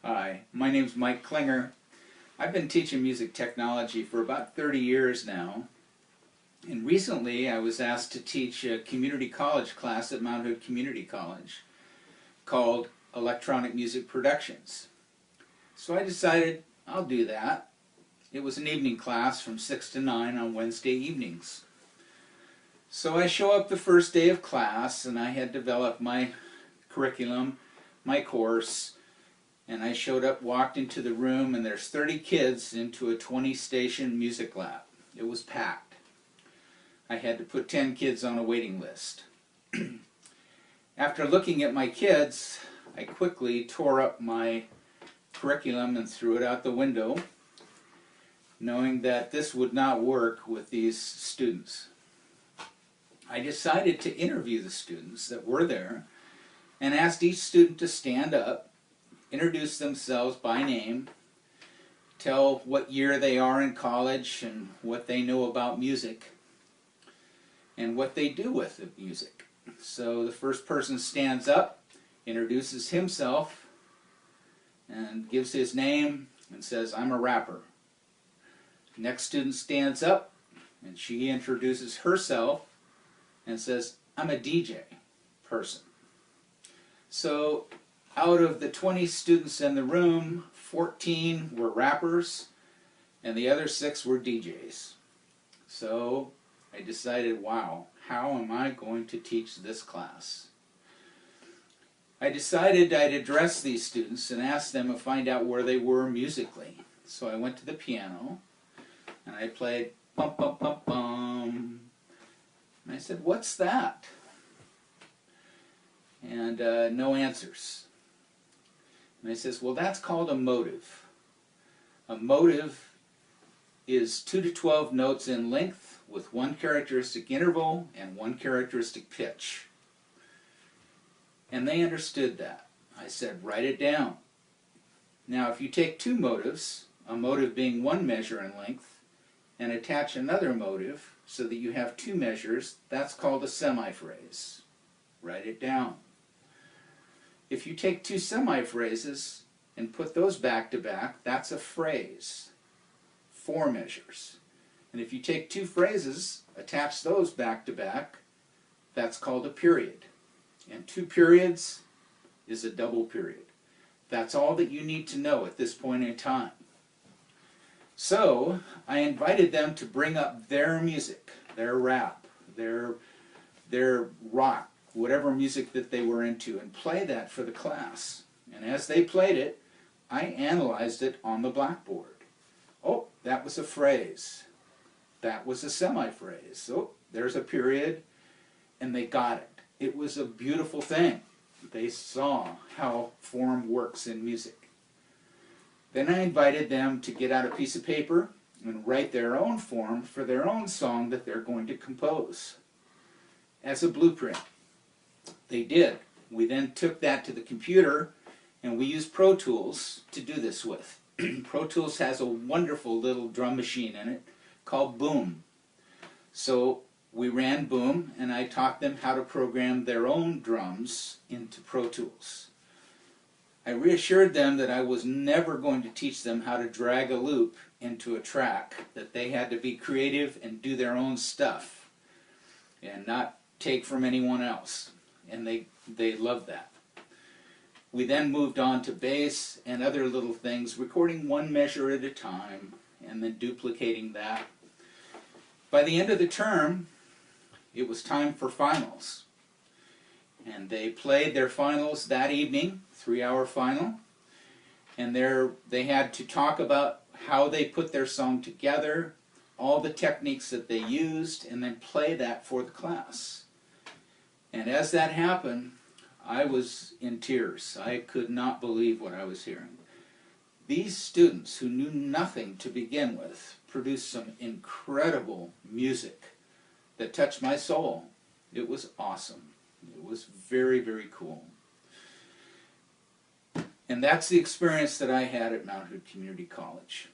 Hi, my name's Mike Klinger. I've been teaching music technology for about 30 years now, and recently I was asked to teach a community college class at Mount Hood Community College called Electronic Music Productions. So I decided I'll do that. It was an evening class from 6 to 9 on Wednesday evenings. So I show up the first day of class, and I had developed my curriculum, my course, and I showed up, walked into the room, and there's 30 kids into a 20-station music lab. It was packed. I had to put 10 kids on a waiting list. After looking at my kids, I quickly tore up my curriculum and threw it out the window, knowing that this would not work with these students. I decided to interview the students that were there and asked each student to stand up, introduce themselves by name, tell what year they are in college and what they know about music and what they do with the music. So the first person stands up, introduces himself, and gives his name and says, "I'm a rapper." Next student stands up and she introduces herself and says, "I'm a DJ person." So out of the 20 students in the room, 14 were rappers and the other 6 were DJs. So I decided, wow, how am I going to teach this class? I decided I'd address these students and ask them to find out where they were musically. So I went to the piano and I played bum bum bum bum. And I said, "What's that?" And no answers. And I says, "Well, that's called a motive. A motive is 2 to 12 notes in length with one characteristic interval and one characteristic pitch." And they understood that. I said, "Write it down." Now, if you take 2 motives, a motive being 1 measure in length, and attach another motive so that you have 2 measures, that's called a semiphrase. Write it down. If you take 2 semiphrases and put those back to back, that's a phrase. 4 measures. And if you take 2 phrases, attach those back to back, that's called a period. And 2 periods is a double period. That's all that you need to know at this point in time. So I invited them to bring up their music, their rap, their rock, whatever music that they were into, and play that for the class. And as they played it, I analyzed it on the blackboard. Oh, that was a phrase. That was a semiphrase. Oh, there's a period. And they got it. It was a beautiful thing. They saw how form works in music. Then I invited them to get out a piece of paper and write their own form for their own song that they're going to compose as a blueprint. They did. We then took that to the computer and we used Pro Tools to do this with. Pro Tools has a wonderful little drum machine in it called Boom. So we ran Boom and I taught them how to program their own drums into Pro Tools. I reassured them that I was never going to teach them how to drag a loop into a track, that they had to be creative and do their own stuff and not take from anyone else. And they loved that. We then moved on to bass and other little things, recording 1 measure at a time and then duplicating that. By the end of the term, it was time for finals. And they played their finals that evening, 3-hour final. And they had to talk about how they put their song together, all the techniques that they used, and then play that for the class. And as that happened, I was in tears. I could not believe what I was hearing. These students, who knew nothing to begin with, produced some incredible music that touched my soul. It was awesome. It was very, very cool. And that's the experience that I had at Mount Hood Community College.